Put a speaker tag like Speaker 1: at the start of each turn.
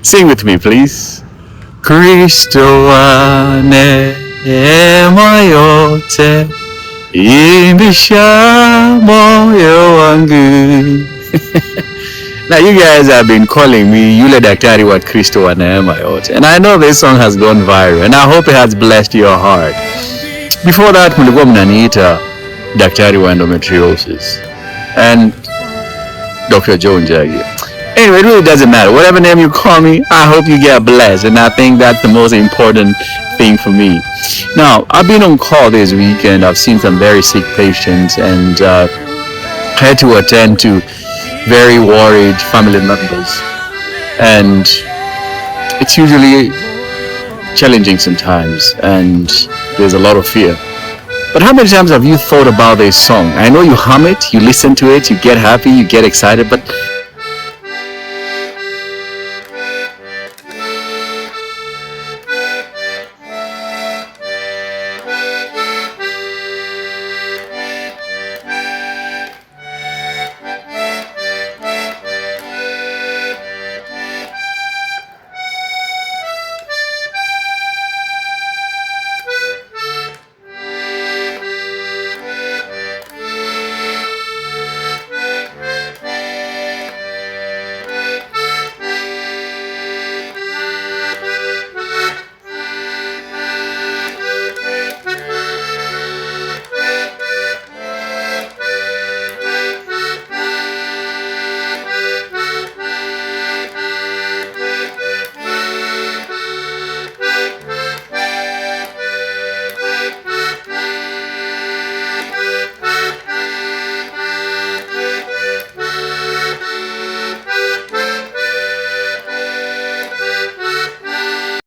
Speaker 1: Sing with me, please. Kristo neema yote imbisha moyo wangu. Now you guys have been calling me Yule Daktari wa Kristo wa neema yote, and I know this song has gone viral, and I hope it has blessed your heart. Before that, mlikuwa mnaniita Daktari wa endometriosis and Dr. Joe Njagi. Anyway, it really doesn't matter. Whatever name you call me, I hope you get blessed. And I think that's the most important thing for me. Now, I've been on call this weekend. I've seen some very sick patients and had to attend to very worried family members. And it's usually challenging sometimes. And there's a lot of fear. But how many times have you thought about this song? I know you hum it, you listen to it, you get happy, you get excited, but